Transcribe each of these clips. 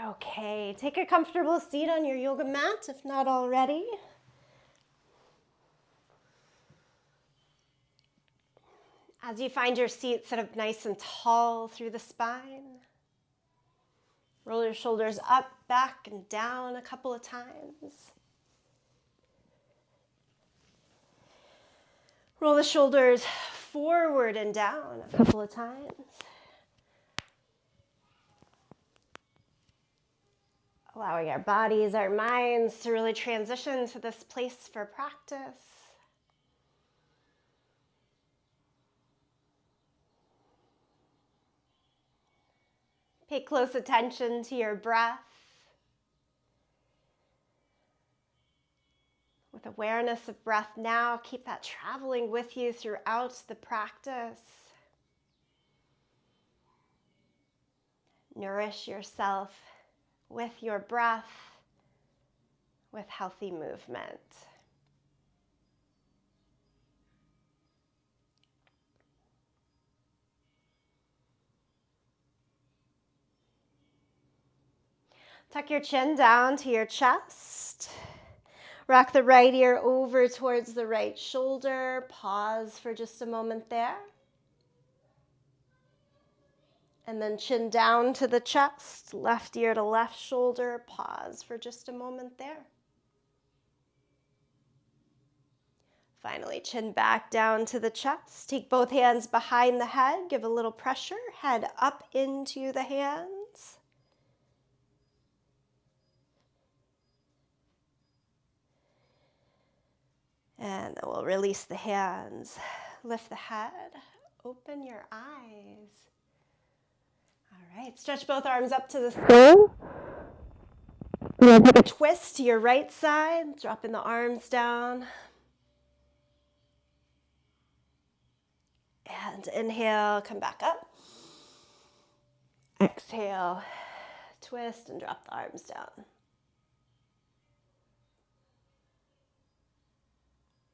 Okay, take a comfortable seat on your yoga mat if not already. As you find your seat, sit up nice and tall through the spine. Roll your shoulders up, back, and down a couple of times. Roll the shoulders forward and down a couple of times. Allowing our bodies, our minds to really transition to this place for practice. Pay close attention to your breath. With awareness of breath now, keep that traveling with you throughout the practice. Nourish yourself with your breath, with healthy movement. Tuck your chin down to your chest. Rock the right ear over towards the right shoulder. Pause for just a moment there. And then chin down to the chest, left ear to left shoulder. Pause for just a moment there. Finally, chin back down to the chest. Take both hands behind the head. Give a little pressure. Head up into the hands. And then we'll release the hands. Lift the head. Open your eyes. All right, stretch both arms up to the sky. Take a twist to your right side. Dropping the arms down. And inhale, come back up. Exhale, twist and drop the arms down.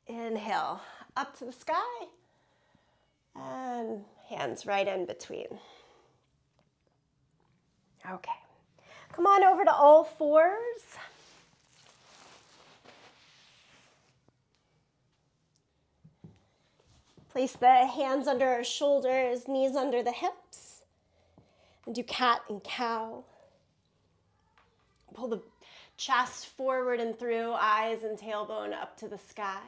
Inhale, up to the sky. And hands right in between. Okay. Come on over to all fours. Place the hands under our shoulders, knees under the hips. And do cat and cow. Pull the chest forward and through, eyes and tailbone up to the sky.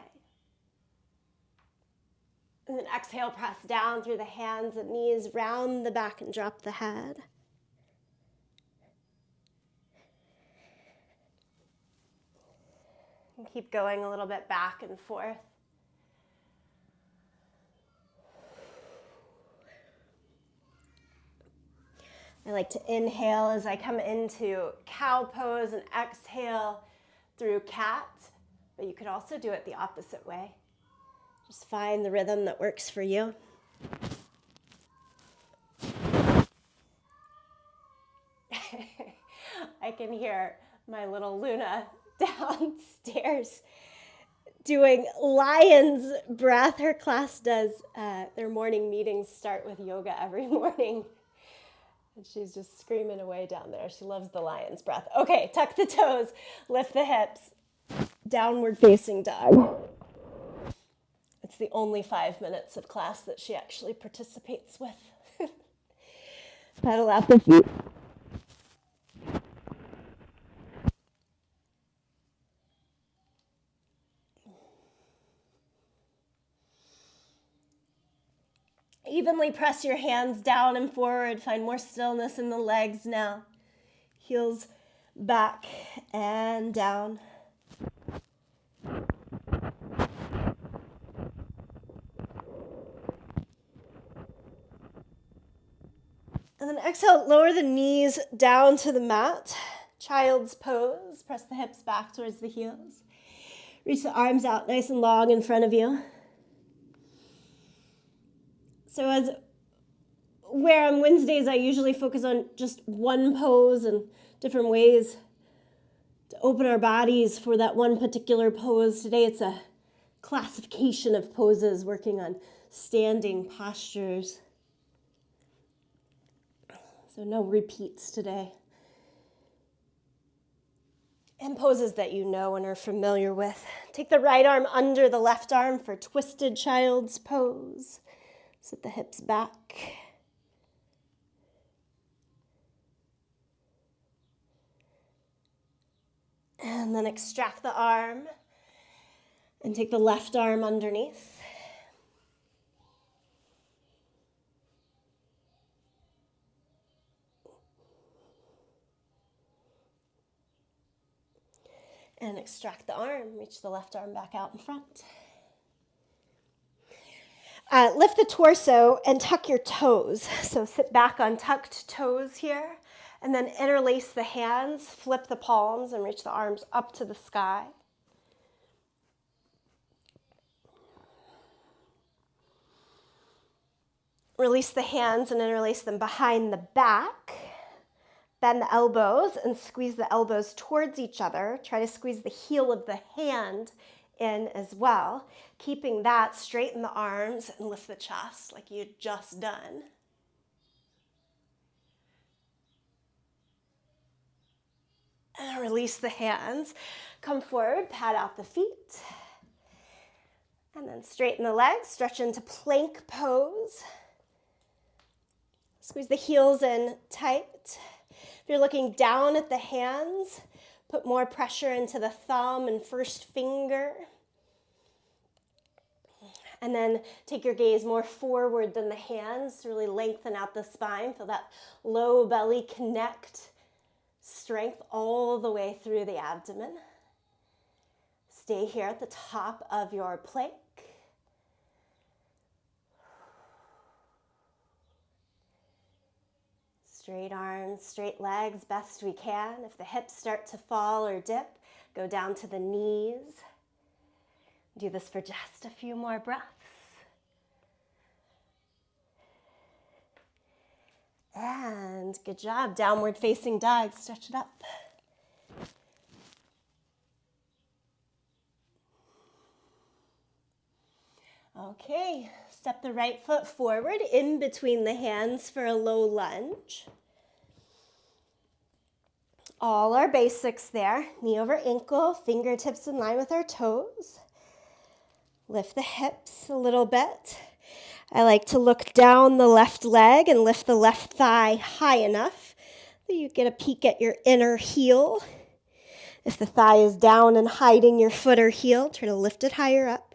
And then exhale, press down through the hands and knees, round the back and drop the head. And keep going a little bit back and forth. I like to inhale as I come into cow pose and exhale through cat, but you could also do it the opposite way. Just find the rhythm that works for you. I can hear my little Luna downstairs doing lion's breath. Her class does, their morning meetings start with yoga every morning. And she's just screaming away down there. She loves the lion's breath. Okay, tuck the toes, lift the hips, downward facing dog. It's the only 5 minutes of class that she actually participates with. Pedal out the feet. Evenly press your hands down and forward. Find more stillness in the legs now. Heels back and down. And then exhale, lower the knees down to the mat. Child's pose. Press the hips back towards the heels. Reach the arms out nice and long in front of you. So where on Wednesdays I usually focus on just one pose and different ways to open our bodies for that one particular pose. Today it's a classification of poses, working on standing postures. So no repeats today. And poses that you know and are familiar with. Take the right arm under the left arm for twisted child's pose. Sit the hips back. And then extract the arm and take the left arm underneath. And extract the arm, reach the left arm back out in front. Lift the torso and tuck your toes. So sit back on tucked toes here, and then interlace the hands, flip the palms, and reach the arms up to the sky. Release the hands and interlace them behind the back. Bend the elbows and squeeze the elbows towards each other. Try to squeeze the heel of the hand in as well. Keeping that, straighten the arms and lift the chest like you'd just done. And release the hands. Come forward, pat out the feet. And then straighten the legs, stretch into plank pose. Squeeze the heels in tight. If you're looking down at the hands, put more pressure into the thumb and first finger. And then take your gaze more forward than the hands to really lengthen out the spine. Feel that low belly connect, strength all the way through the abdomen. Stay here at the top of your plank. Straight arms, straight legs, best we can. If the hips start to fall or dip, go down to the knees. Do this for just a few more breaths. And good job, downward facing dog, stretch it up. Okay, step the right foot forward in between the hands for a low lunge. All our basics there, knee over ankle, fingertips in line with our toes. Lift the hips a little bit. I like to look down the left leg and lift the left thigh high enough that you get a peek at your inner heel. If the thigh is down and hiding your foot or heel, try to lift it higher up.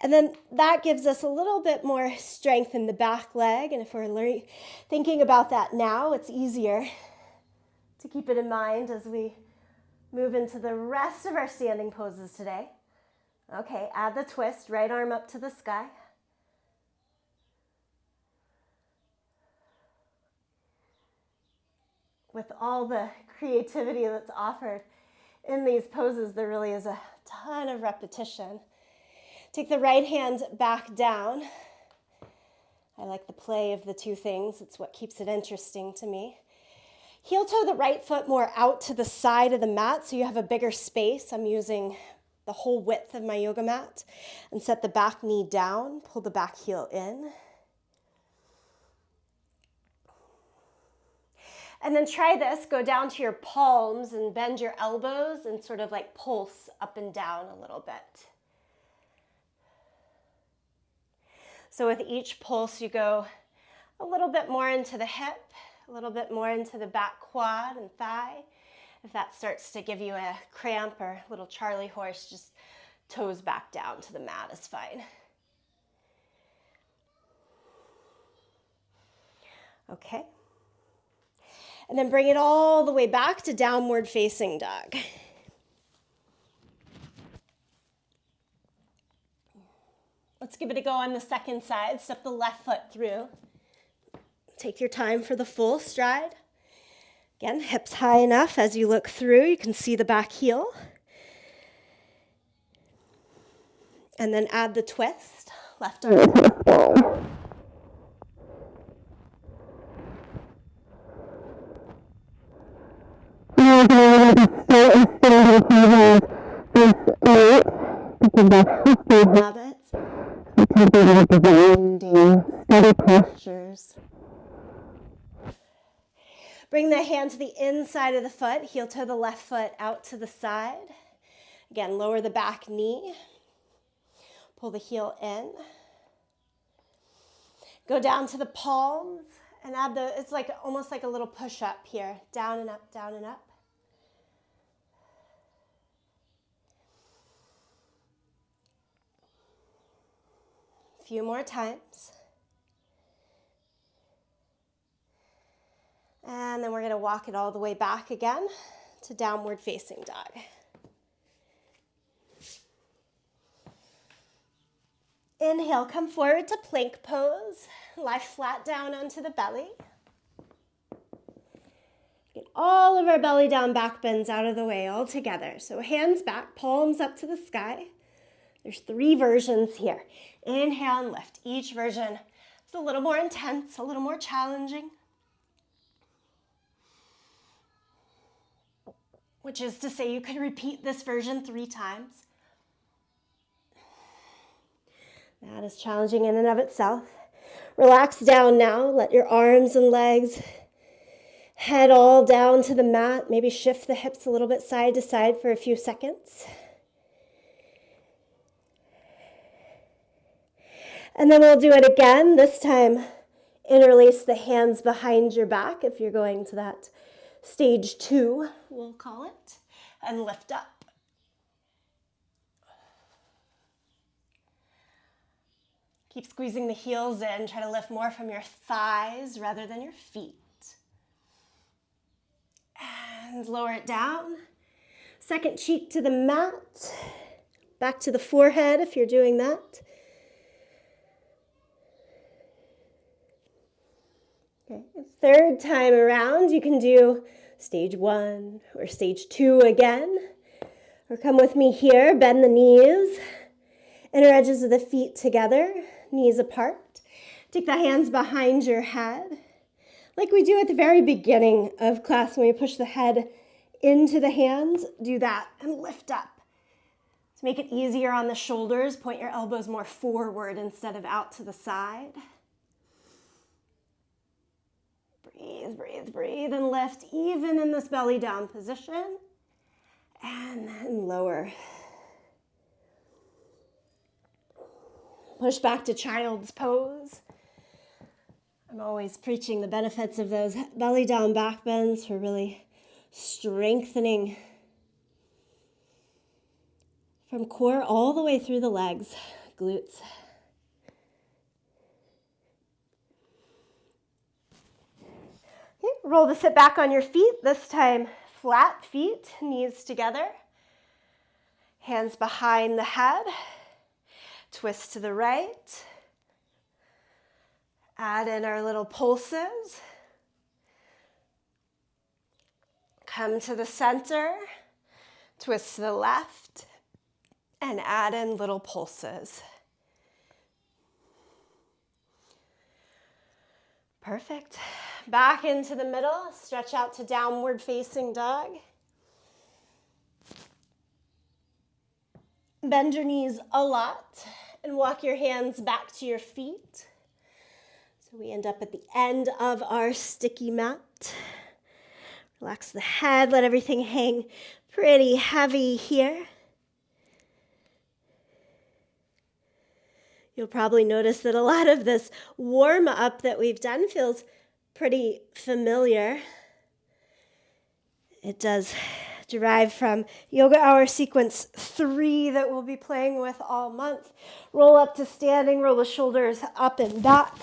And then that gives us a little bit more strength in the back leg. And if we're thinking about that now, it's easier to keep it in mind as we move into the rest of our standing poses today. Okay, add the twist, right arm up to the sky. With all the creativity that's offered in these poses, there really is a ton of repetition. Take the right hand back down. I like the play of the two things. It's what keeps it interesting to me. Heel toe the right foot more out to the side of the mat so you have a bigger space. I'm using the whole width of my yoga mat. And set the back knee down, pull the back heel in. And then try this, go down to your palms and bend your elbows and sort of like pulse up and down a little bit. So with each pulse, you go a little bit more into the hip, a little bit more into the back quad and thigh. If that starts to give you a cramp or a little Charlie horse, just toes back down to the mat is fine. Okay. And then bring it all the way back to downward facing dog. Let's give it a go on the second side. Step the left foot through. Take your time for the full stride. Again, hips high enough as you look through. You can see the back heel. And then add the twist. Left arm. Habits. Steady postures. Bring the hand to the inside of the foot, heel toe the left foot out to the side. Again, lower the back knee. Pull the heel in. Go down to the palms and add it's like almost like a little push-up here. Down and up, down and up. A few more times. And then we're going to walk it all the way back again to downward facing dog. Inhale, come forward to plank pose. Lie flat down onto the belly. Get all of our belly down back bends out of the way all together. So hands back, palms up to the sky. There's 3 versions here. Inhale and lift. Each version is a little more intense, a little more challenging. Which is to say you could repeat this version 3 times. That is challenging in and of itself. Relax down now. Let your arms and legs head all down to the mat. Maybe shift the hips a little bit side to side for a few seconds. And then we'll do it again. This time, interlace the hands behind your back if you're going to that stage 2, we'll call it, and lift up. Keep squeezing the heels in. Try to lift more from your thighs rather than your feet. And lower it down. Second cheek to the mat. Back to the forehead if you're doing that. Okay. Third time around, you can do stage 1 or stage 2 again. Or come with me here, bend the knees. Inner edges of the feet together, knees apart. Take the hands behind your head. Like we do at the very beginning of class when we push the head into the hands, do that and lift up. To make it easier on the shoulders, point your elbows more forward instead of out to the side. Breathe, breathe, breathe, and lift even in this belly down position. And then lower. Push back to child's pose. I'm always preaching the benefits of those belly down back bends for really strengthening from core all the way through the legs, glutes. Okay, roll the sit back on your feet. This time, flat feet, knees together. Hands behind the head. Twist to the right. Add in our little pulses. Come to the center. Twist to the left. And add in little pulses. Perfect. Back into the middle. Stretch out to downward facing dog. Bend your knees a lot and walk your hands back to your feet. So we end up at the end of our sticky mat. Relax the head, let everything hang pretty heavy here. You'll probably notice that a lot of this warm-up that we've done feels pretty familiar. It does derive from Yoga Hour Sequence 3 that we'll be playing with all month. Roll up to standing, roll the shoulders up and back.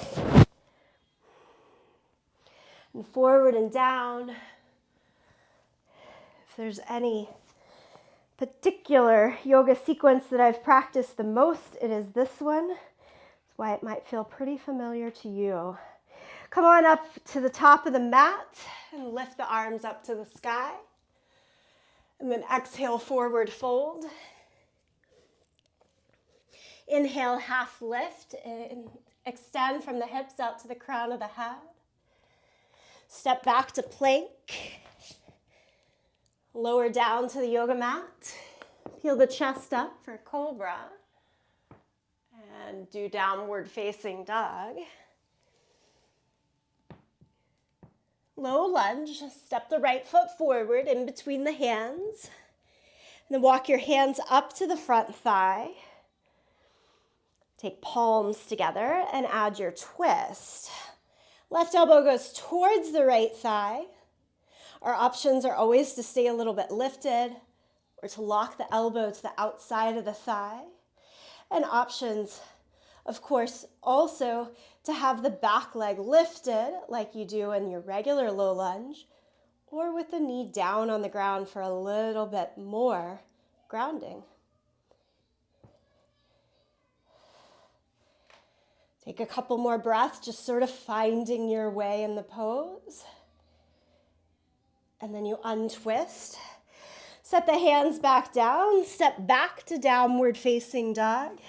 And forward and down. If there's any particular yoga sequence that I've practiced the most, it is this one. That's why it might feel pretty familiar to you. Come on up to the top of the mat and lift the arms up to the sky. And then exhale, forward fold. Inhale, half lift and extend from the hips out to the crown of the head. Step back to plank. Lower down to the yoga mat. Peel the chest up for cobra. And do downward facing dog. low lunge. Step the right foot forward in between the hands. And then walk your hands up to the front thigh. Take palms together and add your twist. Left elbow goes towards the right thigh. Our options are always to stay a little bit lifted or to lock the elbow to the outside of the thigh. And options, of course, also to have the back leg lifted like you do in your regular low lunge, or with the knee down on the ground for a little bit more grounding. Take a couple more breaths, just sort of finding your way in the pose. And then you untwist. Set the hands back down, step back to downward facing dog.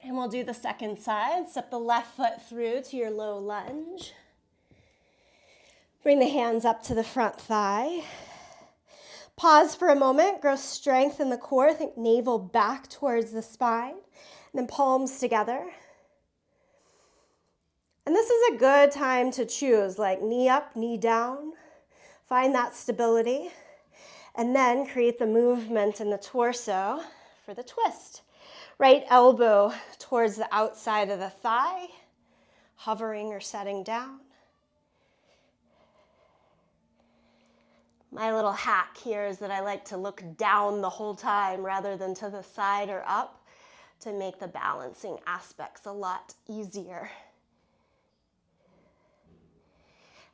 And we'll do the second side. Step the left foot through to your low lunge. Bring the hands up to the front thigh. Pause for a moment, grow strength in the core. Think navel back towards the spine. And then palms together. And this is a good time to choose, like knee up, knee down. Find that stability. And then create the movement in the torso for the twist. Right elbow towards the outside of the thigh, hovering or setting down. My little hack here is that I like to look down the whole time rather than to the side or up to make the balancing aspects a lot easier.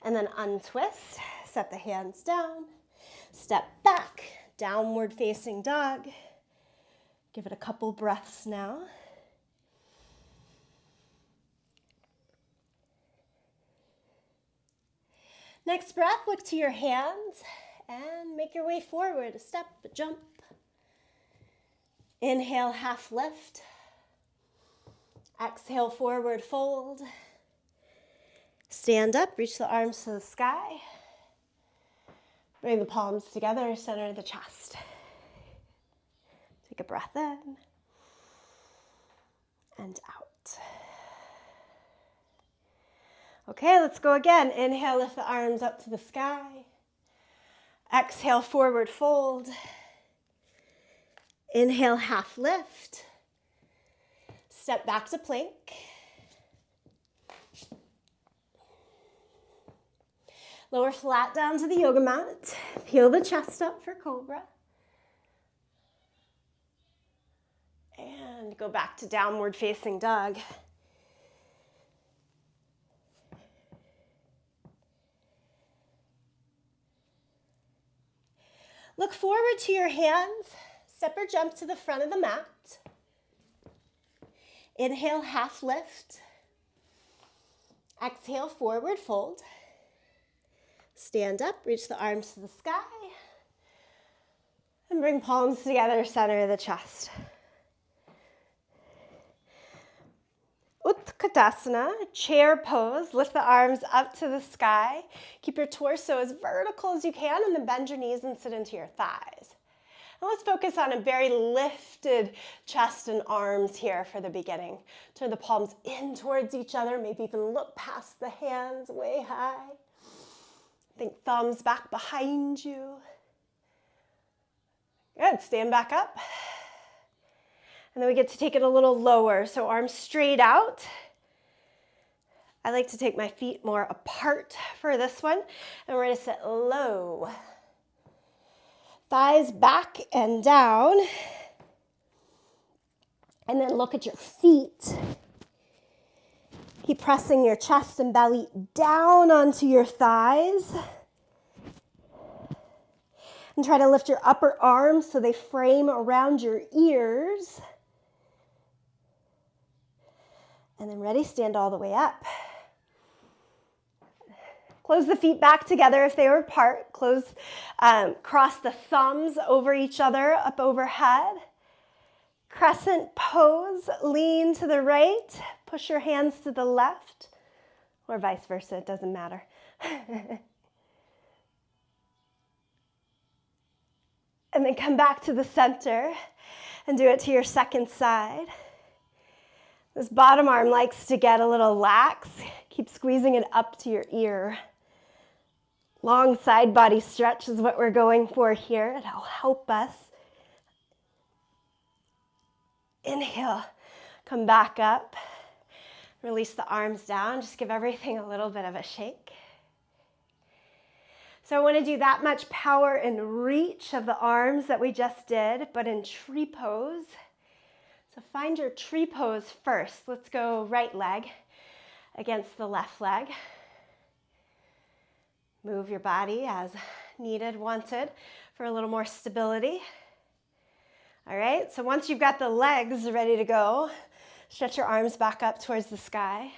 And then untwist, set the hands down, step back, downward facing dog. Give it a couple breaths now. Next breath, look to your hands and make your way forward, a step, a jump. Inhale, half lift. Exhale, forward fold. Stand up, reach the arms to the sky. Bring the palms together, center the chest. Take a breath in and out. Okay, let's go again. Inhale, lift the arms up to the sky. Exhale, forward fold. Inhale, half lift. Step back to plank. Lower flat down to the yoga mat. Peel the chest up for cobra. And go back to downward facing dog. Look forward to your hands. Step or jump to the front of the mat. Inhale, half lift. Exhale, forward fold. Stand up, reach the arms to the sky. And bring palms together, center the chest. Utkatasana, chair pose. Lift the arms up to the sky. Keep your torso as vertical as you can, and then bend your knees and sit into your thighs. And let's focus on a very lifted chest and arms here for the beginning. Turn the palms in towards each other, maybe even look past the hands way high. Think thumbs back behind you. Good, stand back up. And then we get to take it a little lower, so arms straight out. I like to take my feet more apart for this one, and we're gonna sit low. Thighs back and down. And then look at your feet. Keep pressing your chest and belly down onto your thighs. And try to lift your upper arms so they frame around your ears. And then ready, stand all the way up. Close the feet back together if they were apart. Cross the thumbs over each other, up overhead. Crescent pose, lean to the right, push your hands to the left, or vice versa, it doesn't matter. And then come back to the center and do it to your second side. This bottom arm likes to get a little lax. Keep squeezing it up to your ear. Long side body stretch is what we're going for here. It'll help us. Inhale, come back up. Release the arms down. Just give everything a little bit of a shake. So I want to do that much power and reach of the arms that we just did, but in tree pose. So find your tree pose first. Let's go right leg against the left leg. Move your body as needed, wanted, for a little more stability. All right, so once you've got the legs ready to go, stretch your arms back up towards the sky.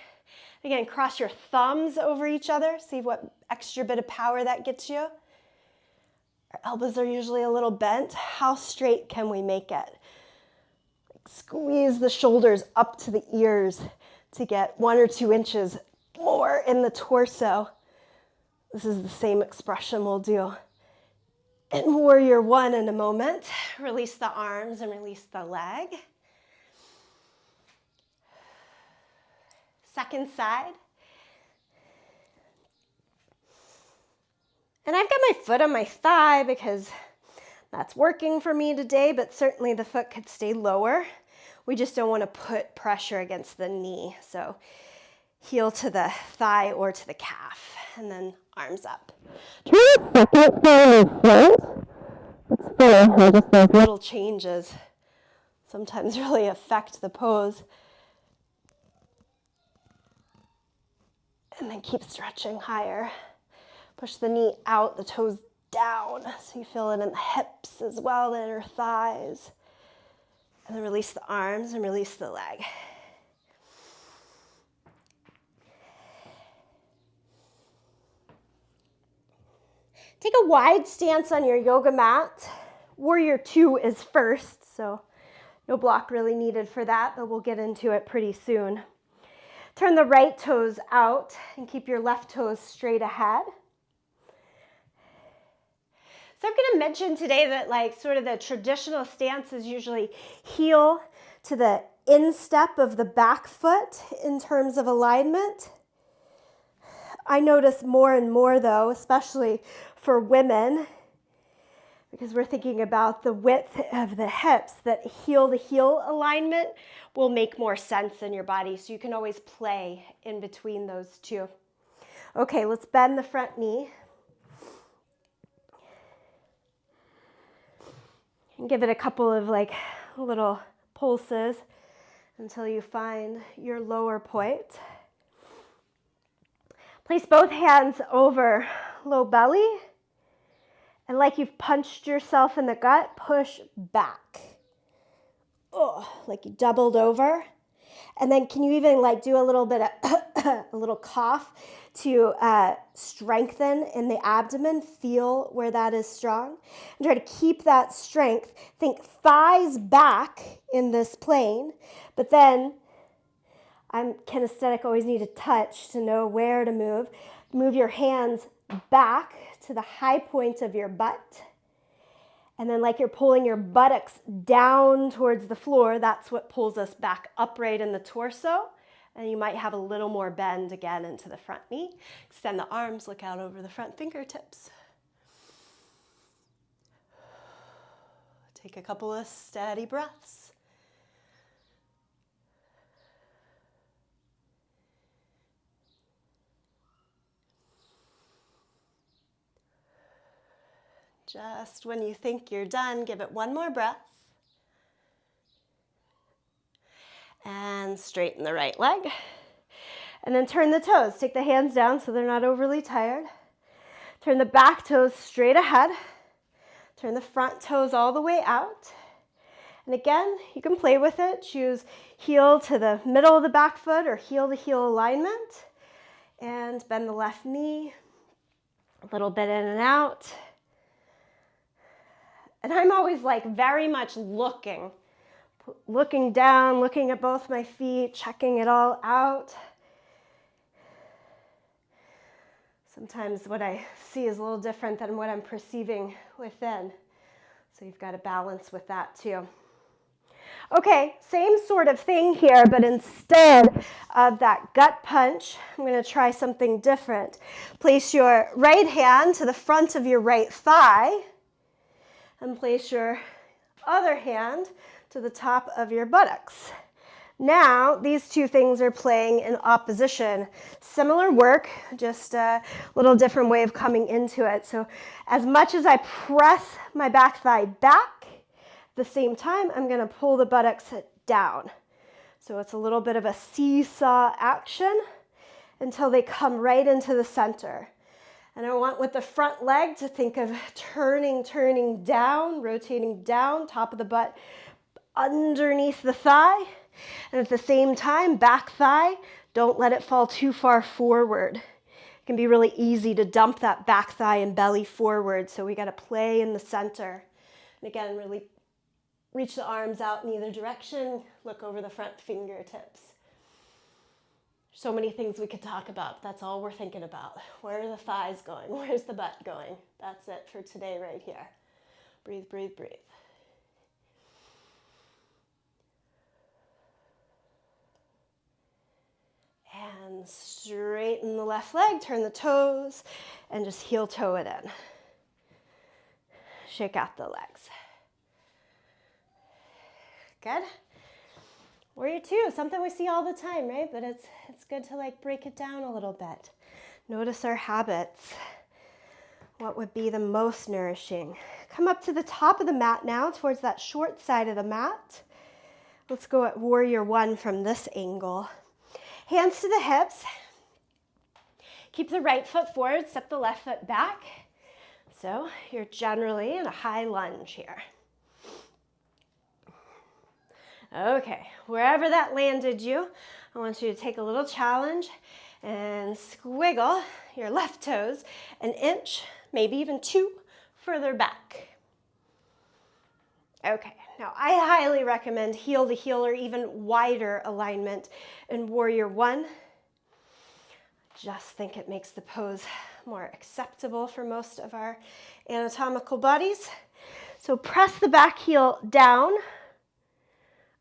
Again, cross your thumbs over each other. See what extra bit of power that gets you. Our elbows are usually a little bent. How straight can we make it? Squeeze the shoulders up to the ears to get 1 or 2 inches more in the torso. This is the same expression we'll do in Warrior One in a moment. Release the arms and release the leg. Second side. And I've got my foot on my thigh because that's working for me today, but certainly the foot could stay lower. We just don't want to put pressure against the knee. So heel to the thigh or to the calf, and then arms up. Little changes sometimes really affect the pose. And then keep stretching higher. Push the knee out, the toes down, so you feel it in the hips as well, the inner thighs. And then release the arms and release the leg. Take a wide stance on your yoga mat. Warrior Two is first, so no block really needed for that, but we'll get into it pretty soon. Turn the right toes out and keep your left toes straight ahead. So I'm going to mention today that like sort of the traditional stance is usually heel to the instep of the back foot in terms of alignment. I notice more and more though, especially for women, because we're thinking about the width of the hips, that heel to heel alignment will make more sense in your body. So you can always play in between those two. Okay, let's bend the front knee. And give it a couple of like little pulses until you find your lower point. Place both hands over low belly. And like you've punched yourself in the gut, push back. Oh, like you doubled over. And then can you even like do a little bit of a little cough to strengthen in the abdomen, feel where that is strong. And try to keep that strength. Think thighs back in this plane, but then I'm kinesthetic, always need to touch to know where to move. Move your hands back to the high point of your butt. And then like you're pulling your buttocks down towards the floor, that's what pulls us back upright in the torso. And you might have a little more bend again into the front knee. Extend the arms, look out over the front fingertips. Take a couple of steady breaths. Just when you think you're done, give it one more breath. And straighten the right leg. And then turn the toes. Take the hands down so they're not overly tired. Turn the back toes straight ahead. Turn the front toes all the way out. And again, you can play with it. Choose heel to the middle of the back foot or heel to heel alignment. And bend the left knee. A little bit in and out. And I'm always like very much looking down, looking at both my feet, checking it all out. Sometimes what I see is a little different than what I'm perceiving within. So you've got to balance with that too. Okay, same sort of thing here, but instead of that gut punch, I'm going to try something different. Place your right hand to the front of your right thigh and place your other hand to the top of your buttocks. Now, these two things are playing in opposition. Similar work, just a little different way of coming into it. So as much as I press my back thigh back, at the same time, I'm going to pull the buttocks down. So it's a little bit of a seesaw action until they come right into the center. And I want with the front leg to think of turning down, rotating down, top of the butt underneath the thigh. And at the same time, back thigh, don't let it fall too far forward. It can be really easy to dump that back thigh and belly forward, so we got to play in the center. And again, really reach the arms out in either direction, look over the front fingertips. So many things we could talk about. That's all we're thinking about. Where are the thighs going? Where's the butt going? That's it for today right here. Breathe, breathe, breathe. And straighten the left leg, turn the toes, and just heel toe it in. Shake out the legs. Good. Warrior two, something we see all the time, right? But it's good to like break it down a little bit. Notice our habits. What would be the most nourishing? Come up to the top of the mat now, towards that short side of the mat. Let's go at warrior one from this angle. Hands to the hips. Keep the right foot forward, step the left foot back. So you're generally in a high lunge here. Okay, wherever that landed you, I want you to take a little challenge and squiggle your left toes an inch, maybe even two, further back. Okay, now I highly recommend heel to heel or even wider alignment in warrior one. Just think it makes the pose more acceptable for most of our anatomical bodies. So press the back heel down.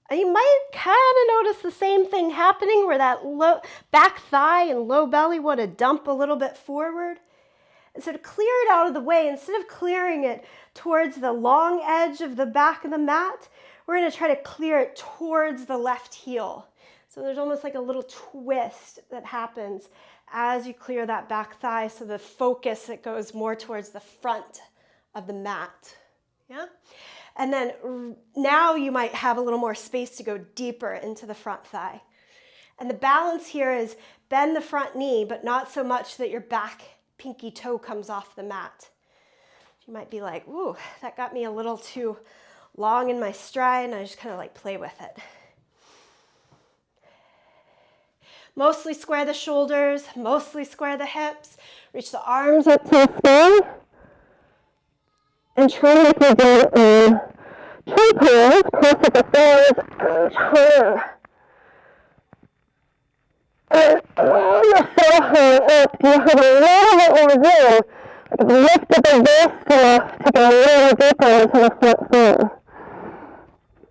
And you might kind of notice the same thing happening where that low back thigh and low belly want to dump a little bit forward. And so to clear it out of the way, instead of clearing it towards the long edge of the back of the mat, we're going to try to clear it towards the left heel. So there's almost like a little twist that happens as you clear that back thigh, so the focus it goes more towards the front of the mat. Yeah? And then now you might have a little more space to go deeper into the front thigh. And the balance here is bend the front knee, but not so much that your back pinky toe comes off the mat. You might be like, ooh, that got me a little too long in my stride, and I just kind of like play with it. Mostly square the shoulders, mostly square the hips. Reach the arms up to the sky. And try to make your day tree pose, close at the thighs, and turn. And while you're so high up, you have a little bit more room. Lift up the waist enough to go a little deeper into the front thigh.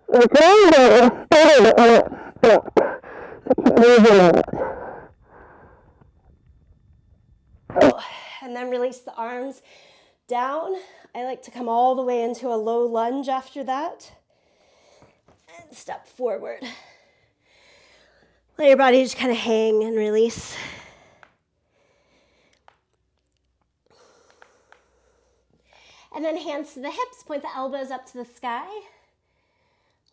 The ground is steady and it's stuck. So keep moving it. Oh, and then release the arms down. I like to come all the way into a low lunge after that. And step forward. Let your body just kind of hang and release. And then hands to the hips, point the elbows up to the sky.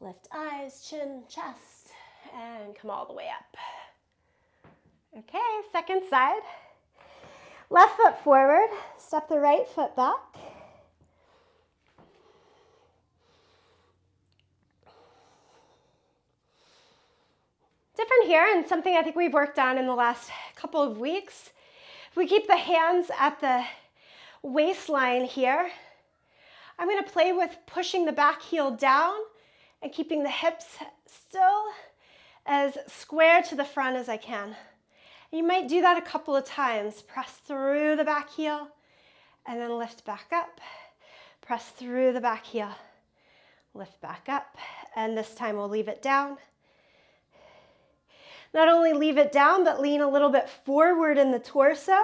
Lift eyes, chin, chest, and come all the way up. Okay, second side. Left foot forward, step the right foot back. Different here, and something I think we've worked on in the last couple of weeks. If we keep the hands at the waistline here, I'm going to play with pushing the back heel down and keeping the hips still as square to the front as I can. You might do that a couple of times. Press through the back heel and then lift back up. Press through the back heel, lift back up, and this time we'll leave it down. Not only leave it down, but lean a little bit forward in the torso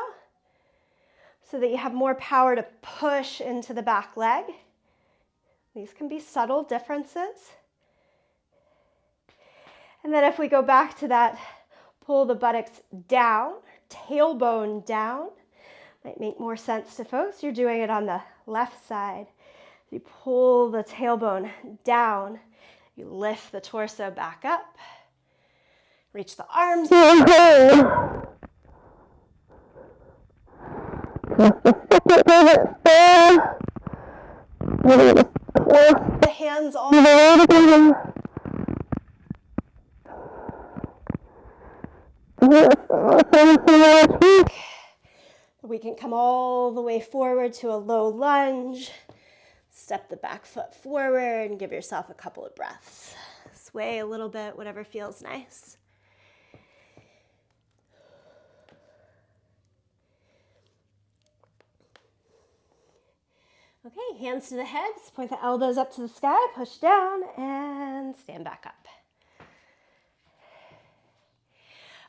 so that you have more power to push into the back leg. These can be subtle differences. And then if we go back to that, pull the buttocks down, tailbone down. Might make more sense to folks. You're doing it on the left side. You pull the tailbone down. You lift the torso back up. Reach the arms. The hands all we can come all the way forward to a low lunge. Step the back foot forward and give yourself a couple of breaths. Sway a little bit, whatever feels nice. Okay, hands to the hips, point the elbows up to the sky, push down, and stand back up.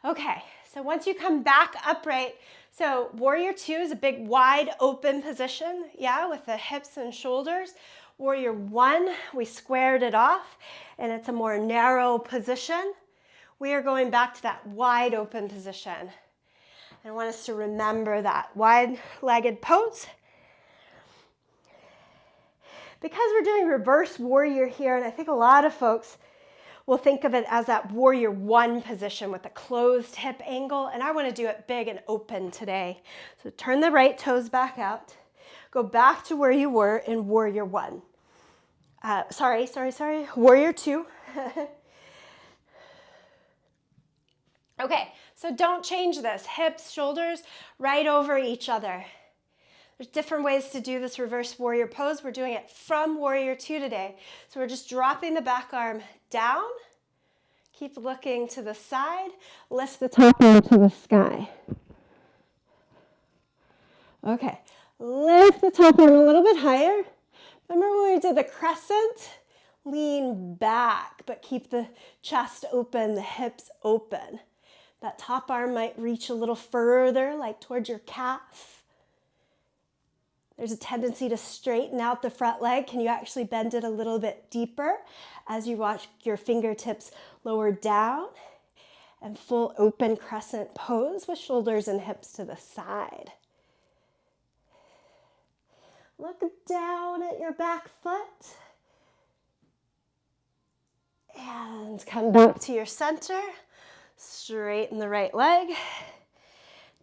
Okay, so once you come back upright, so Warrior 2 is a big wide open position, yeah, with the hips and shoulders. Warrior 1, we squared it off, and it's a more narrow position. We are going back to that wide open position. I want us to remember that wide-legged pose. Because we're doing reverse warrior here, and I think a lot of folks will think of it as that Warrior 1 position with a closed hip angle, and I want to do it big and open today. So turn the right toes back out. Go back to where you were in Warrior 1. Warrior 2. Okay, so don't change this. Hips, shoulders, right over each other. There's different ways to do this reverse warrior pose. We're doing it from Warrior 2 today. So we're just dropping the back arm down. Keep looking to the side. Lift the top arm to the sky. Okay, lift the top arm a little bit higher. Remember when we did the crescent? Lean back, but keep the chest open, the hips open. That top arm might reach a little further, like towards your calf. There's a tendency to straighten out the front leg. Can you actually bend it a little bit deeper as you watch your fingertips lower down? And full open crescent pose with shoulders and hips to the side. Look down at your back foot. And come back to your center. Straighten the right leg.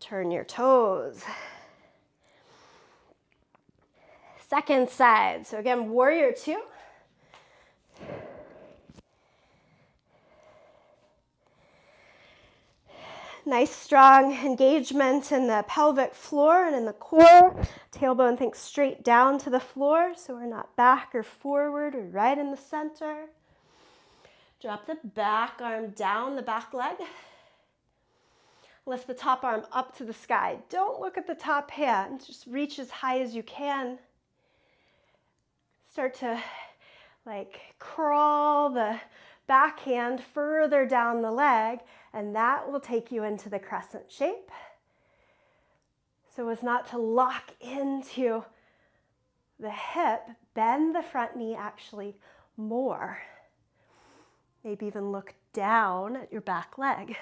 Turn your toes. Second side. So again, Warrior 2. Nice strong engagement in the pelvic floor and in the core. Tailbone thinks straight down to the floor, so we're not back or forward or right in the center. Drop the back arm down the back leg. Lift the top arm up to the sky. Don't look at the top hand. Just reach as high as you can. Start to crawl the back hand further down the leg, and that will take you into the crescent shape. So as not to lock into the hip, bend the front knee actually more. Maybe even look down at your back leg.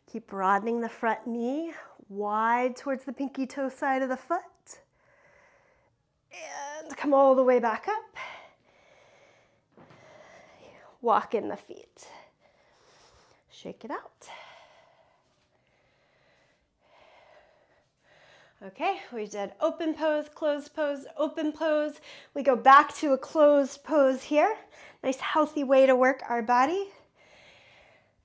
Keep broadening the front knee wide towards the pinky toe side of the foot. And come all the way back up. Walk in the feet. Shake it out. Okay, we did open pose, closed pose, open pose. We go back to a closed pose here. Nice healthy way to work our body.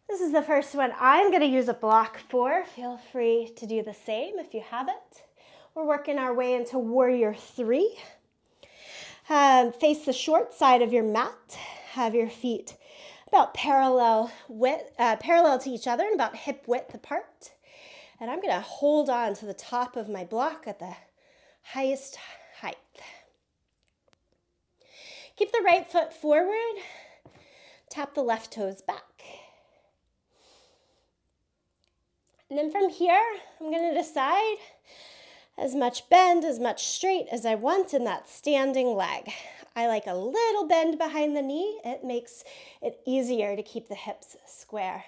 This is the first one I'm going to use a block for. Feel free to do the same if you haven't. We're working our way into Warrior 3. Face the short side of your mat. Have your feet about parallel to each other and about hip width apart. And I'm going to hold on to the top of my block at the highest height. Keep the right foot forward. Tap the left toes back. And then from here, I'm going to decide as much bend, as much straight as I want in that standing leg. I like a little bend behind the knee. It makes it easier to keep the hips square.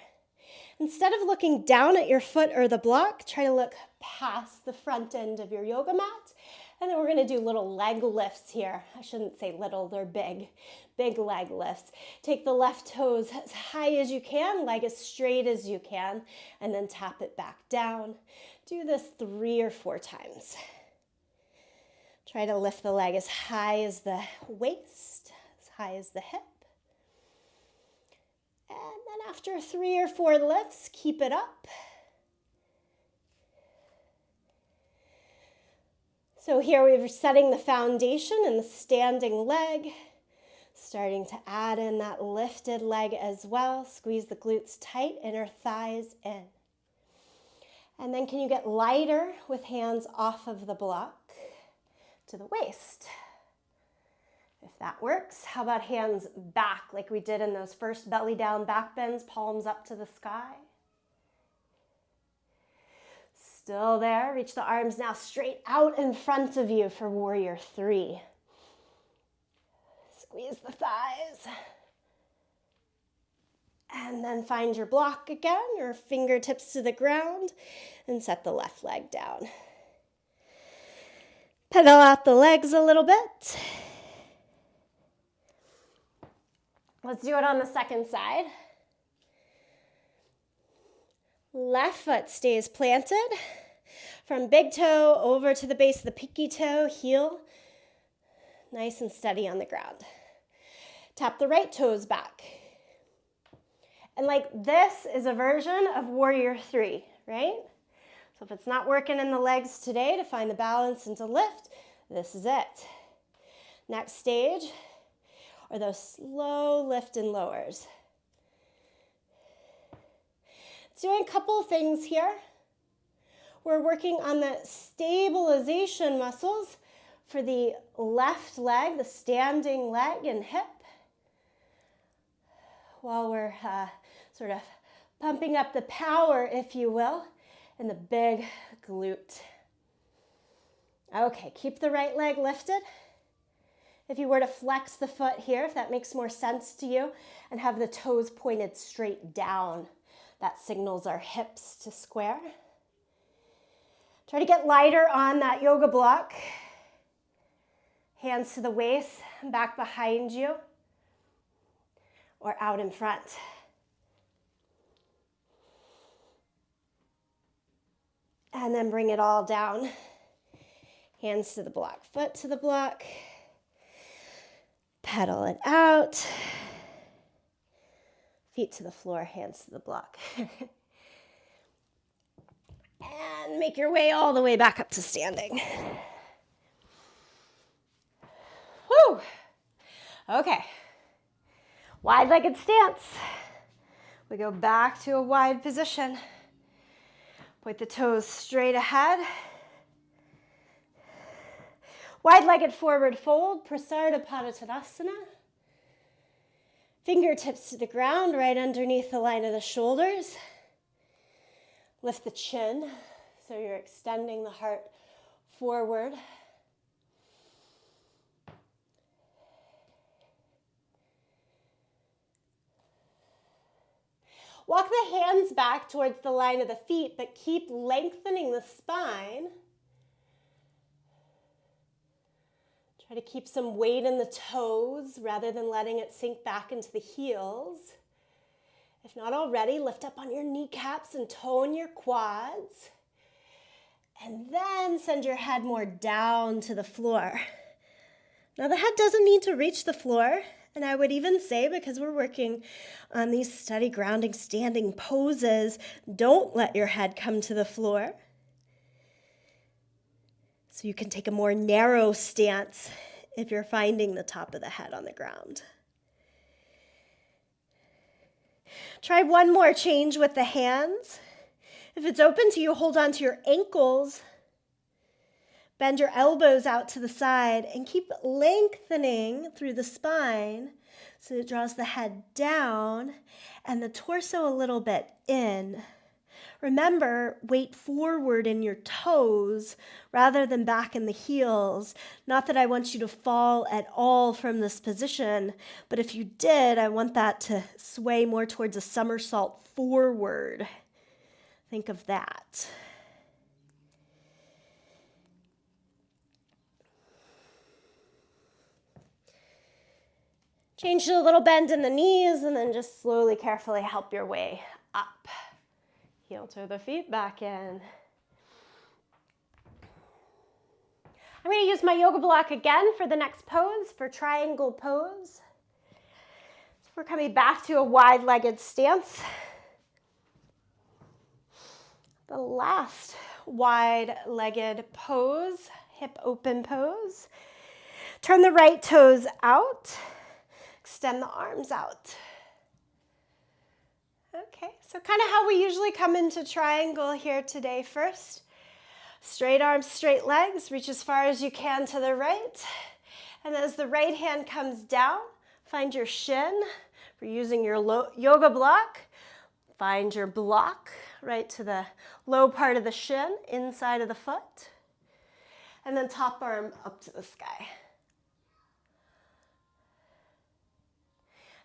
Instead of looking down at your foot or the block, try to look past the front end of your yoga mat. And then we're going to do little leg lifts here. I shouldn't say little, they're big. Big leg lifts. Take the left toes as high as you can, leg as straight as you can, and then tap it back down. Do this 3 or 4 times. Try to lift the leg as high as the waist, as high as the hip. And then after 3 or 4 lifts, keep it up. So here we're setting the foundation in the standing leg, starting to add in that lifted leg as well. Squeeze the glutes tight, inner thighs in. And then can you get lighter with hands off of the block to the waist? If that works, how about hands back like we did in those first belly down back bends, palms up to the sky? Still there, reach the arms now straight out in front of you for warrior 3. Squeeze the thighs. And then find your block again, your fingertips to the ground, and set the left leg down. Pedal out the legs a little bit. Let's do it on the second side. Left foot stays planted. From big toe over to the base of the pinky toe, heel nice and steady on the ground. Tap the right toes back. And like this is a version of warrior 3, right? So if it's not working in the legs today to find the balance and to lift, this is it. Next stage are those slow lift and lowers. Doing a couple of things here. We're working on the stabilization muscles for the left leg, the standing leg and hip, while we're sort of pumping up the power, if you will, in the big glute. Okay, keep the right leg lifted. If you were to flex the foot here, if that makes more sense to you, and have the toes pointed straight down, that signals our hips to square. Try to get lighter on that yoga block. Hands to the waist, back behind you, or out in front. And then bring it all down. Hands to the block, foot to the block. Pedal it out. Feet to the floor, hands to the block. And make your way all the way back up to standing. Whew. Okay. Wide-legged stance. We go back to a wide position. Point the toes straight ahead. Wide-legged forward fold, Prasarita Padottanasana. Fingertips to the ground, right underneath the line of the shoulders. Lift the chin, so you're extending the heart forward. Walk the hands back towards the line of the feet, but keep lengthening the spine. Try to keep some weight in the toes rather than letting it sink back into the heels. If not already, lift up on your kneecaps and tone your quads. And then send your head more down to the floor. Now the head doesn't need to reach the floor. And I would even say, because we're working on these steady grounding standing poses, don't let your head come to the floor. So you can take a more narrow stance if you're finding the top of the head on the ground. Try one more change with the hands. If it's open to you, hold on to your ankles, Bend your elbows out to the side and keep lengthening through the spine so it draws the head down and the torso a little bit in. Remember, weight forward in your toes rather than back in the heels. Not that I want you to fall at all from this position, but if you did, I want that to sway more towards a somersault forward. Think of that. Change to a little bend in the knees and then just slowly, carefully help your way up. Heel toe the feet back in. I'm going to use my yoga block again for the next pose, for triangle pose. So we're coming back to a wide-legged stance. The last wide-legged pose, hip open pose. Turn the right toes out. Extend the arms out. Okay, so kind of how we usually come into triangle here today first. Straight arms, straight legs, reach as far as you can to the right. And as the right hand comes down, find your shin. If you're using your yoga block, find your block right to the low part of the shin, inside of the foot. And then top arm up to the sky.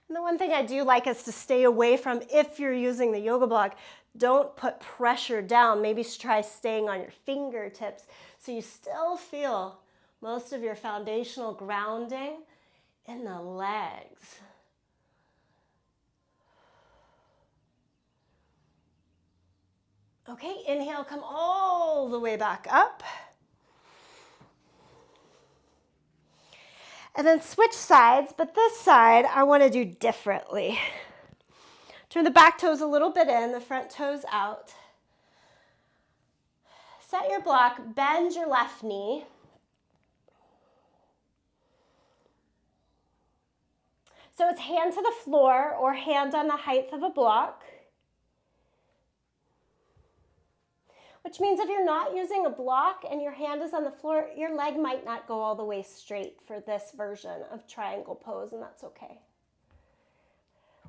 And the one thing I do like us to stay away from, if you're using the yoga block, don't put pressure down. Maybe try staying on your fingertips so you still feel most of your foundational grounding in the legs. Okay, inhale, come all the way back up. And then switch sides, but this side I want to do differently. Turn the back toes a little bit in, the front toes out. Set your block, bend your left knee. So it's hand to the floor or hand on the height of a block. Which means if you're not using a block and your hand is on the floor, your leg might not go all the way straight for this version of triangle pose, and that's okay.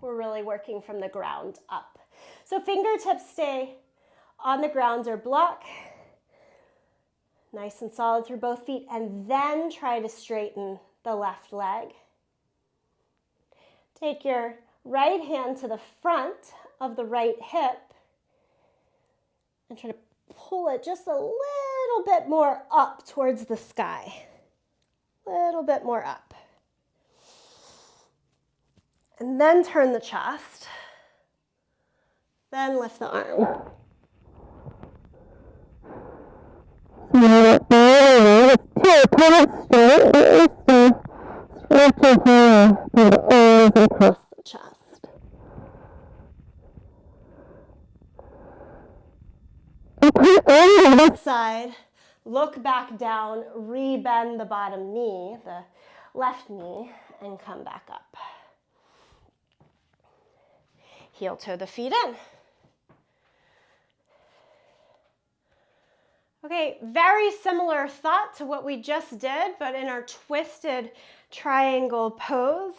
We're really working from the ground up. So fingertips stay on the ground or block. Nice and solid through both feet, and then try to straighten the left leg. Take your right hand to the front of the right hip and try to pull it just a little bit more up towards the sky. A little bit more up. And then turn the chest. Then lift the arm. Across the chest. On the side, look back down, re-bend the bottom knee, the left knee, and come back up. Heel toe the feet in. Okay, very similar thought to what we just did, but in our twisted triangle pose.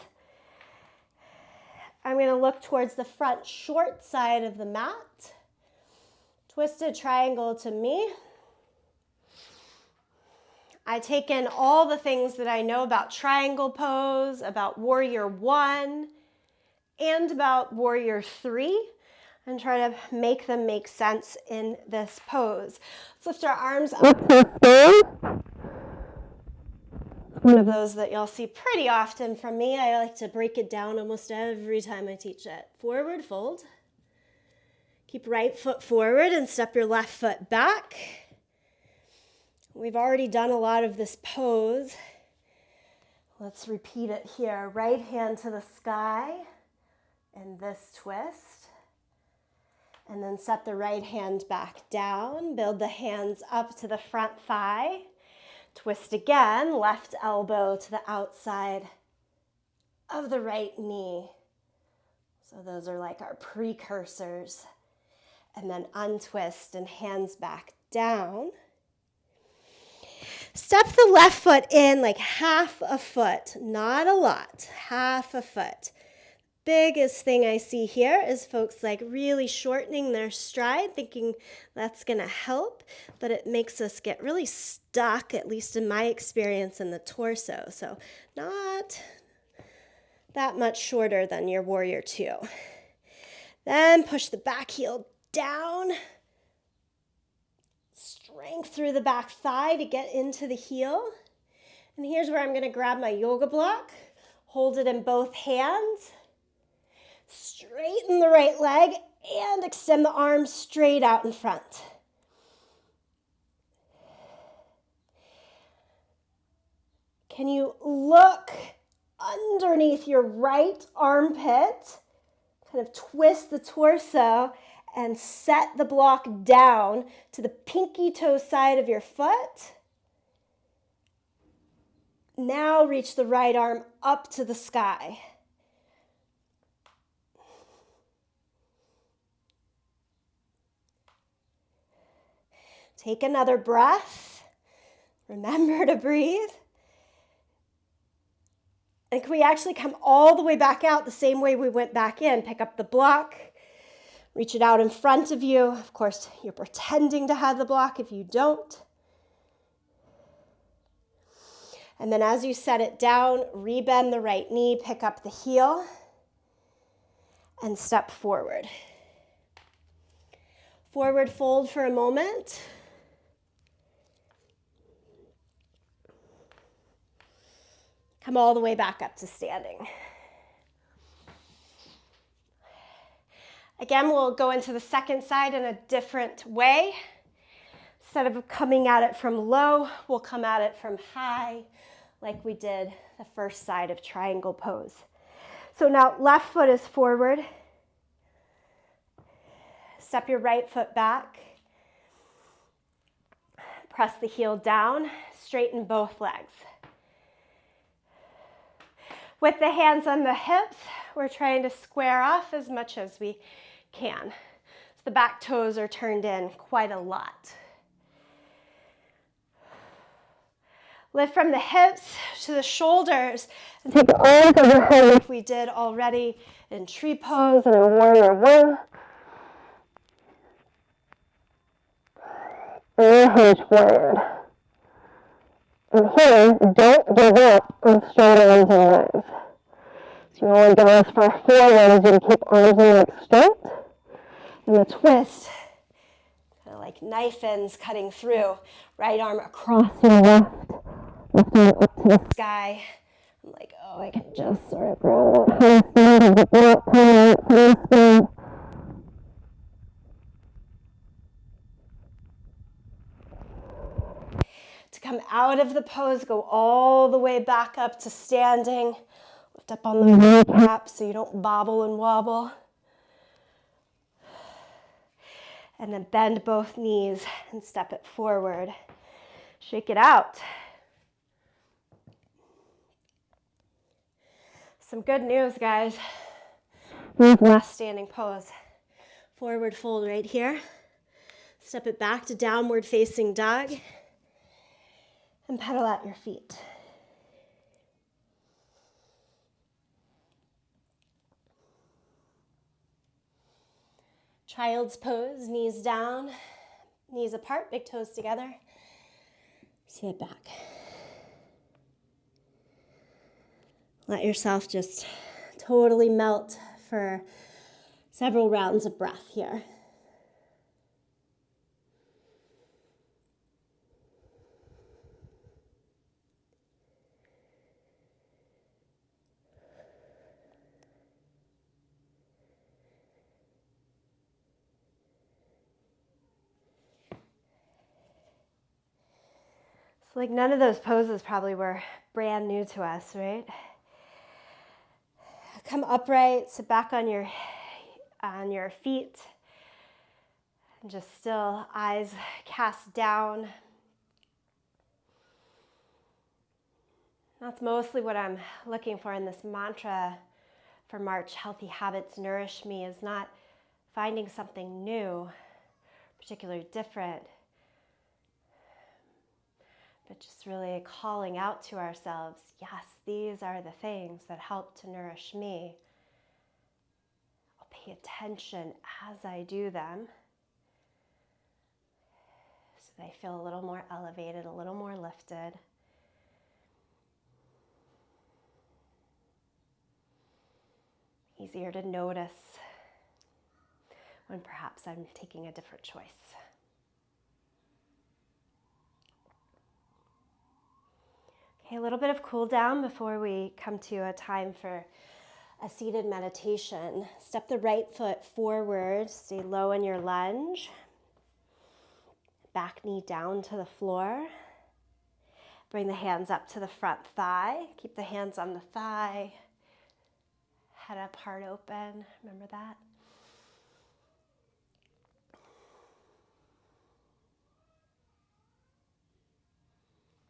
I'm going to look towards the front short side of the mat. Twisted triangle to me. I take in all the things that I know about triangle pose, about warrior one, and about warrior three, and try to make them make sense in this pose. Let's lift our arms up. One of those that y'all see pretty often from me. I like to break it down almost every time I teach it. Forward fold. Keep right foot forward and step your left foot back. We've already done a lot of this pose. Let's repeat it here. Right hand to the sky in this twist. And then set the right hand back down. Build the hands up to the front thigh. Twist again, left elbow to the outside of the right knee. So those are like our precursors. And then untwist and hands back down. Step the left foot in like half a foot, not a lot, half a foot. Biggest thing I see here is folks like really shortening their stride, thinking that's gonna help, but it makes us get really stuck, at least in my experience, in the torso. So not that much shorter than your warrior two. Then push the back heel down. Strength through the back thigh to get into the heel. And here's where I'm going to grab my yoga block, hold it in both hands, straighten the right leg, and extend the arms straight out in front. Can you look underneath your right armpit, kind of twist the torso, and set the block down to the pinky toe side of your foot. Now reach the right arm up to the sky. Take another breath. Remember to breathe. And can we actually come all the way back out the same way we went back in? Pick up the block. Reach it out in front of you. Of course, you're pretending to have the block if you don't. And then as you set it down, rebend the right knee, pick up the heel, and step forward. Forward fold for a moment. Come all the way back up to standing. Again, we'll go into the second side in a different way. Instead of coming at it from low, we'll come at it from high, like we did the first side of triangle pose. So now left foot is forward. Step your right foot back. Press the heel down, straighten both legs. With the hands on the hips, we're trying to square off as much as we can. So the back toes are turned in quite a lot. Lift from the hips to the shoulders and take the arms overhead like we did already in tree pose and in warrior one. And hinge forward. And here, don't give up on straight arms and legs. So you want to go as far forward as you can keep arms and legs straight. And the twist, kind of like knife ends cutting through. Right arm across your left arm up to the sky. I'm like, oh, I can just sort of grab that hamstring and get that hamstring. To come out of the pose, go all the way back up to standing. Lift up on the kneecap so you don't bobble and wobble. And then bend both knees and step it forward. Shake it out. Some good news, guys. Last standing pose. Forward fold right here. Step it back to downward facing dog. And pedal out your feet. Child's pose, knees down, knees apart, big toes together. Sit back. Let yourself just totally melt for several rounds of breath here. So like none of those poses probably were brand new to us, right? Come upright, sit back on your feet, and just still, eyes cast down. That's mostly what I'm looking for in this mantra for March, Healthy Habits Nourish Me, is not finding something new, particularly different, but just really calling out to ourselves, yes, these are the things that help to nourish me. I'll pay attention as I do them so that I feel a little more elevated, a little more lifted. Easier to notice when perhaps I'm taking a different choice. Okay, a little bit of cool down before we come to a time for a seated meditation. Step the right foot forward, stay low in your lunge. Back knee down to the floor. Bring the hands up to the front thigh. Keep the hands on the thigh. Head up, heart open. Remember that?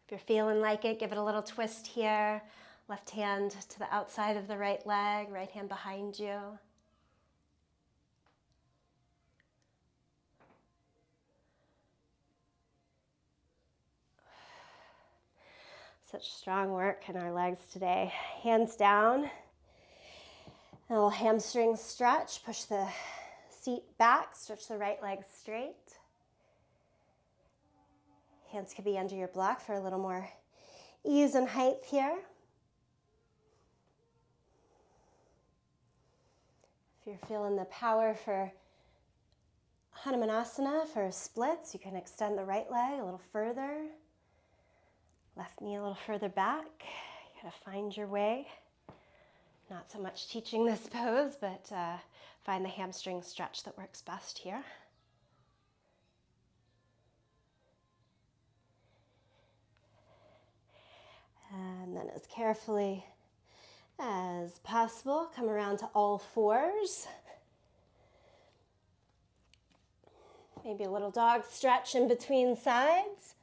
If you're feeling like it, give it a little twist here. Left hand to the outside of the right leg, right hand behind you. Such strong work in our legs today. Hands down. A little hamstring stretch. Push the seat back. Stretch the right leg straight. Hands could be under your block for a little more ease and height here. If you're feeling the power for Hanumanasana, for splits, you can extend the right leg a little further. Left knee a little further back. You gotta find your way. Not so much teaching this pose, but find the hamstring stretch that works best here. And then as carefully as possible, come around to all fours. Maybe a little dog stretch in between sides.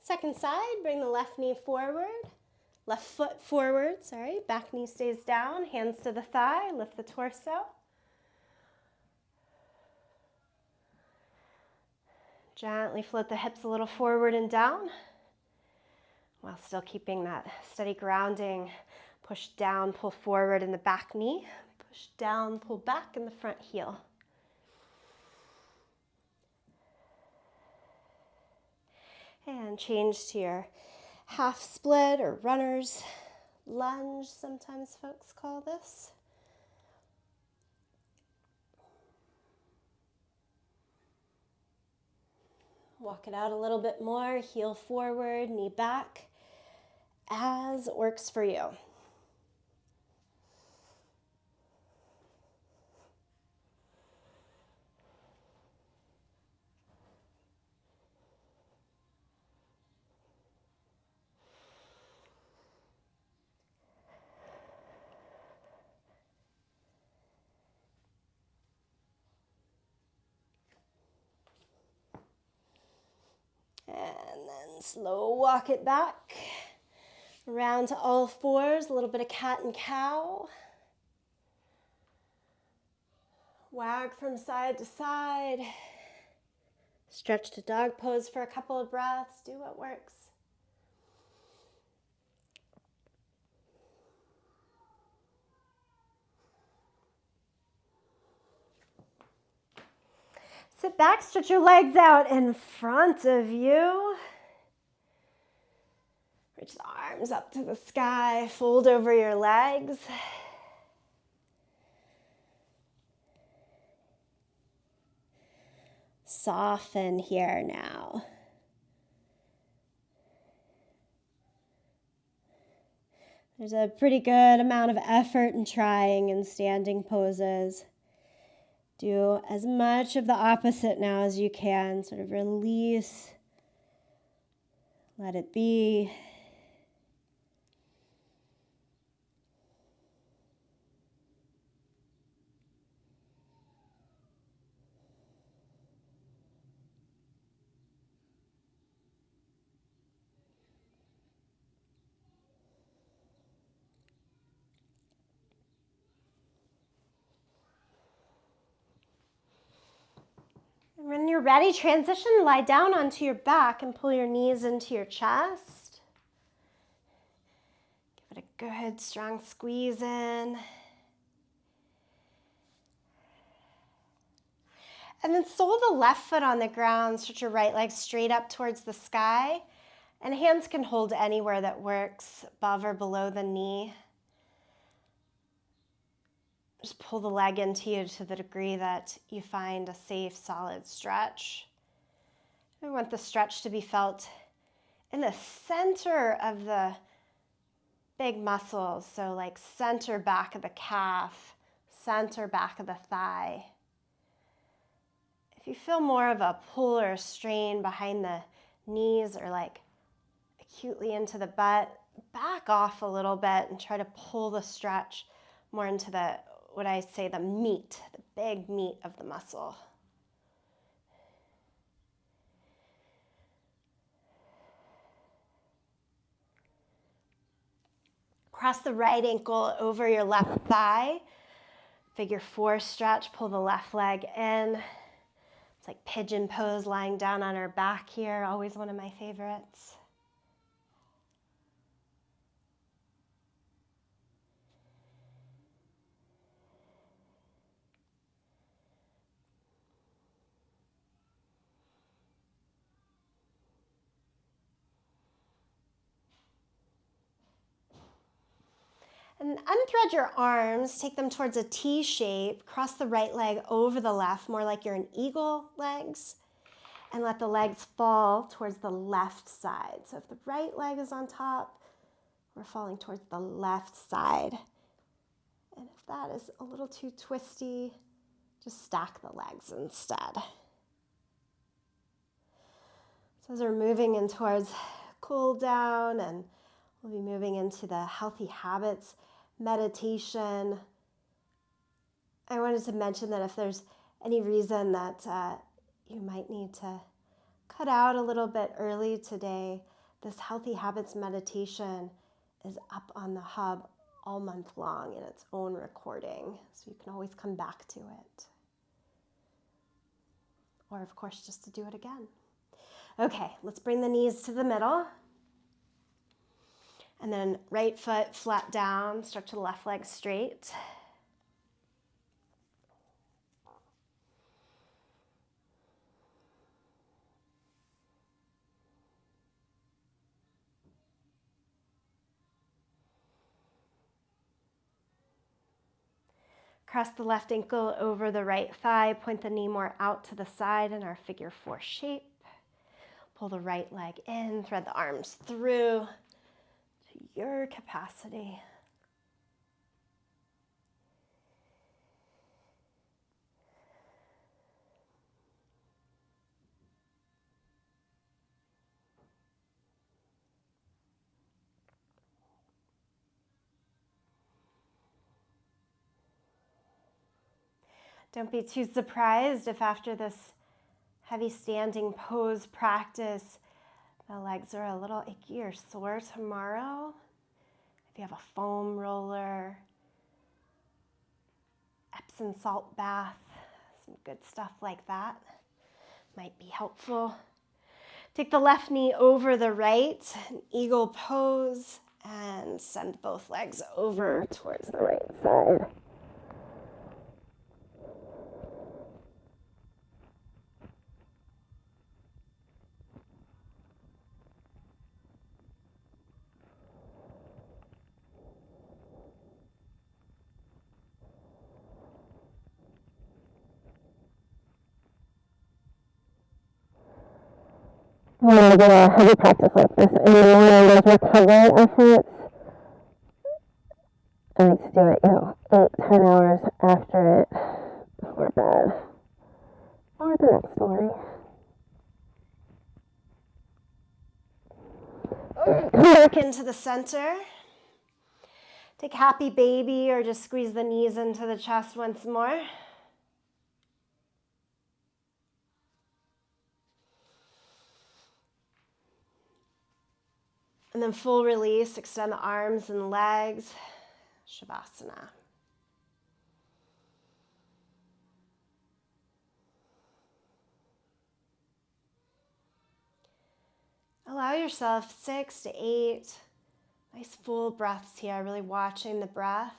Second side, bring the left knee forward. Left foot forward, back knee stays down, hands to the thigh, lift the torso. Gently float the hips a little forward and down while still keeping that steady grounding. Push down, pull forward in the back knee. Push down, pull back in the front heel. And change to your half split or runner's lunge, sometimes folks call this. Walk it out a little bit more, heel forward, knee back, as works for you. And then slow walk it back. Around to all fours, a little bit of cat and cow. Wag from side to side. Stretch to dog pose for a couple of breaths. Do what works. Sit back, stretch your legs out in front of you. Reach the arms up to the sky, fold over your legs. Soften here now. There's a pretty good amount of effort in trying in standing poses. Do as much of the opposite now as you can. Sort of release. Let it be. When you're ready, transition, lie down onto your back and pull your knees into your chest. Give it a good, strong squeeze in. And then sole the left foot on the ground, stretch your right leg straight up towards the sky. And hands can hold anywhere that works, above or below the knee. Just pull the leg into you to the degree that you find a safe, solid stretch. We want the stretch to be felt in the center of the big muscles, so like center back of the calf, center back of the thigh. If you feel more of a pull or a strain behind the knees or like acutely into the butt, back off a little bit and try to pull the stretch more into the, what I say, the meat, the big meat of the muscle. Cross the right ankle over your left thigh. Figure 4 stretch, pull the left leg in. It's like pigeon pose, lying down on our back here, always one of my favorites. And unthread your arms, take them towards a T shape, cross the right leg over the left, more like you're in eagle legs, and let the legs fall towards the left side. So if the right leg is on top, we're falling towards the left side. And if that is a little too twisty, just stack the legs instead. So as we're moving in towards cool down, and we'll be moving into the healthy habits meditation, I wanted to mention that if there's any reason that you might need to cut out a little bit early today, this healthy habits meditation is up on the hub all month long in its own recording, so you can always come back to it. Or of course, just to do it again. Okay, let's bring the knees to the middle. And then right foot flat down, stretch the left leg straight. Cross the left ankle over the right thigh, point the knee more out to the side in our figure 4 shape. Pull the right leg in, thread the arms through to your capacity. Don't be too surprised if after this heavy standing pose practice, the legs are a little achy or sore tomorrow. If you have a foam roller, Epsom salt bath, some good stuff like that might be helpful. Take the left knee over the right, an eagle pose, and send both legs over towards the right side. When I do a heavy practice like this in the morning, there's recovery efforts. I like to do it, 8-10 hours after it, before bed, or the next morning. Come back into the center. Take happy baby or just squeeze the knees into the chest once more. And then full release, extend the arms and legs, Shavasana. Allow yourself 6 to 8 nice full breaths here, really watching the breath.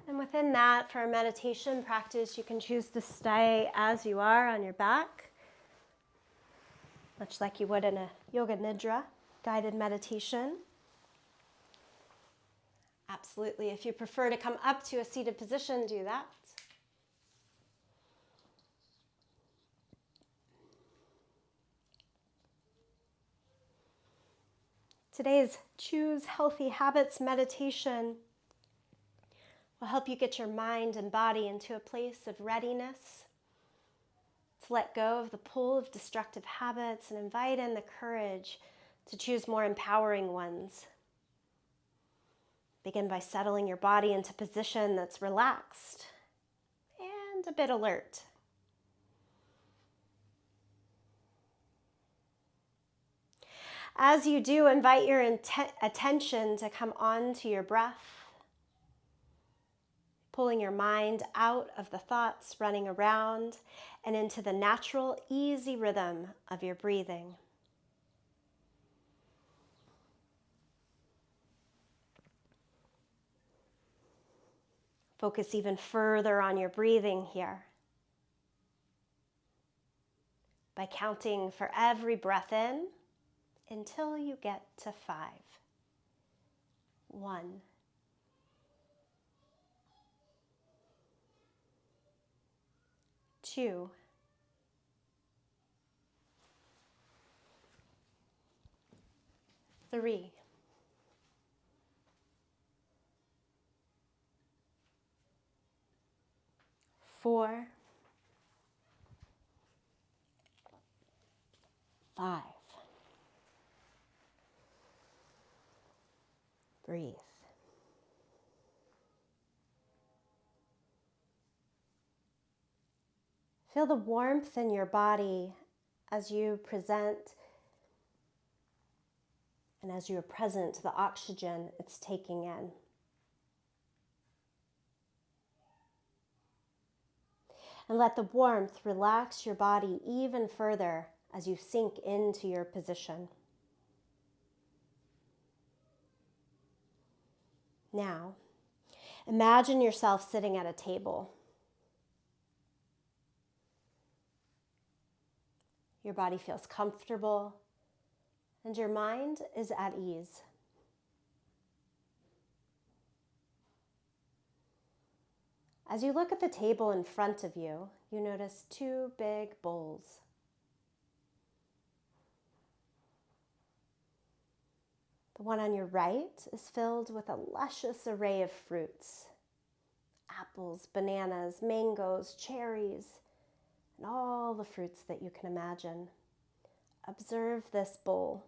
And within that, for a meditation practice, you can choose to stay as you are on your back, much like you would in a yoga nidra, guided meditation. Absolutely, if you prefer to come up to a seated position, do that. Today's Choose Healthy Habits meditation will help you get your mind and body into a place of readiness to let go of the pull of destructive habits and invite in the courage to choose more empowering ones. Begin by settling your body into a position that's relaxed and a bit alert. As you do, invite your attention to come onto your breath, pulling your mind out of the thoughts running around and into the natural, easy rhythm of your breathing. Focus even further on your breathing here by counting for every breath in until you get to 5. 1. 2. 3. 4. 5. Breathe. Feel the warmth in your body as you present and as you are present to the oxygen it's taking in. And let the warmth relax your body even further as you sink into your position. Now, imagine yourself sitting at a table. Your body feels comfortable and your mind is at ease. As you look at the table in front of you, you notice 2 big bowls. The one on your right is filled with a luscious array of fruits. Apples, bananas, mangoes, cherries, and all the fruits that you can imagine. Observe this bowl.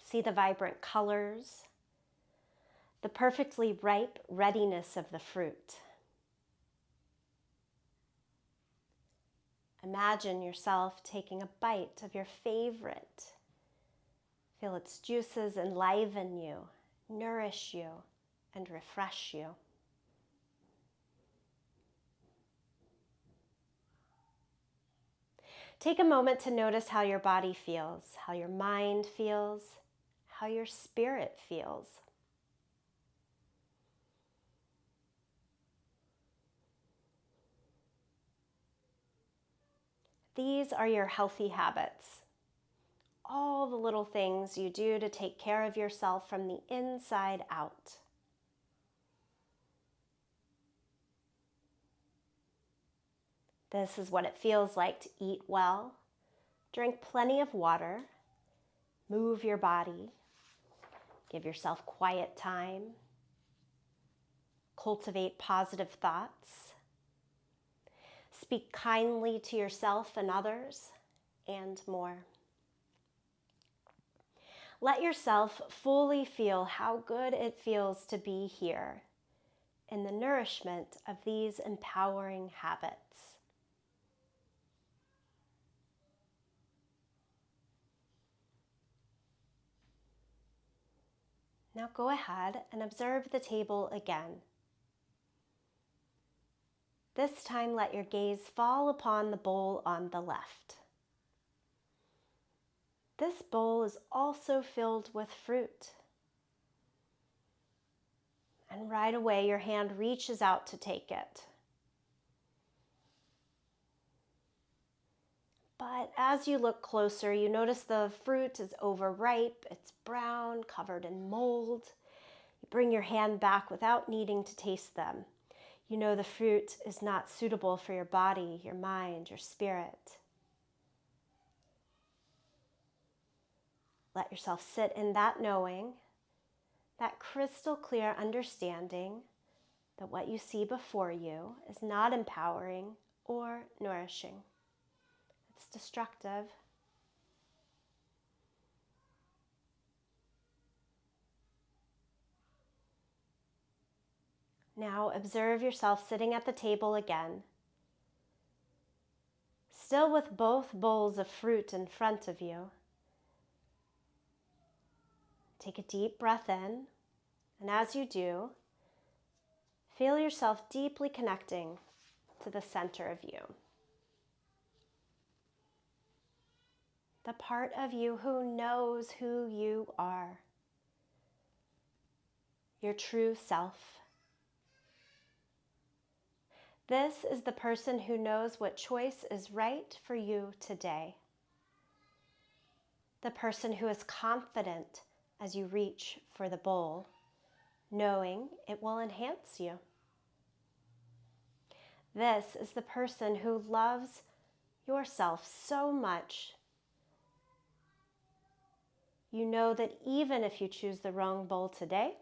See the vibrant colors, the perfectly ripe readiness of the fruit. Imagine yourself taking a bite of your favorite. Feel its juices enliven you, nourish you, and refresh you. Take a moment to notice how your body feels, how your mind feels, how your spirit feels. These are your healthy habits. All the little things you do to take care of yourself from the inside out. This is what it feels like to eat well, drink plenty of water, move your body, give yourself quiet time, cultivate positive thoughts, speak kindly to yourself and others, and more. Let yourself fully feel how good it feels to be here in the nourishment of these empowering habits. Now go ahead and observe the table again. This time let your gaze fall upon the bowl on the left. This bowl is also filled with fruit. And right away your hand reaches out to take it. But as you look closer, you notice the fruit is overripe, it's brown, covered in mold. You bring your hand back without needing to taste them. You know the fruit is not suitable for your body, your mind, your spirit. Let yourself sit in that knowing, that crystal clear understanding that what you see before you is not empowering or nourishing. It's destructive. Now observe yourself sitting at the table again, still with both bowls of fruit in front of you. Take a deep breath in, and as you do, feel yourself deeply connecting to the center of you. The part of you who knows who you are, your true self. This is the person who knows what choice is right for you today. The person who is confident as you reach for the bowl, knowing it will enhance you. This is the person who loves yourself so much. You know that even if you choose the wrong bowl today,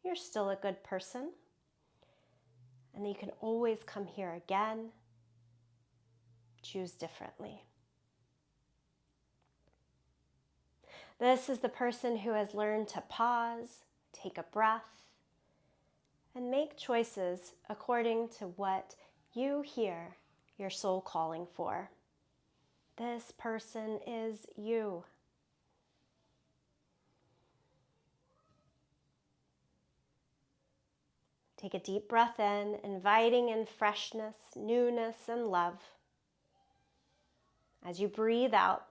you're still a good person. And you can always come here again, choose differently. This is the person who has learned to pause, take a breath, and make choices according to what you hear your soul calling for. This person is you. Take a deep breath in, inviting in freshness, newness, and love. As you breathe out,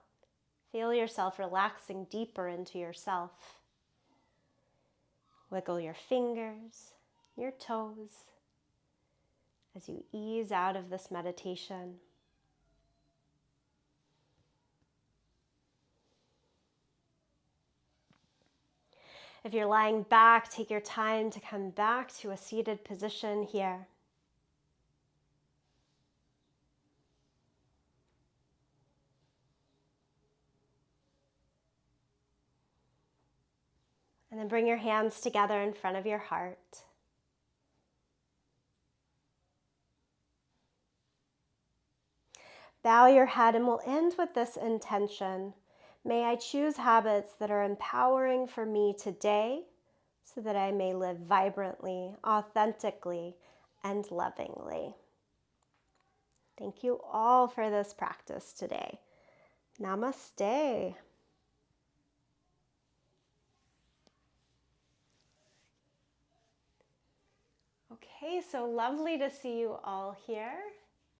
feel yourself relaxing deeper into yourself. Wiggle your fingers, your toes, as you ease out of this meditation. If you're lying back, take your time to come back to a seated position here. And then bring your hands together in front of your heart. Bow your head, and we'll end with this intention. May I choose habits that are empowering for me today so that I may live vibrantly, authentically, and lovingly. Thank you all for this practice today. Namaste. Okay, so lovely to see you all here.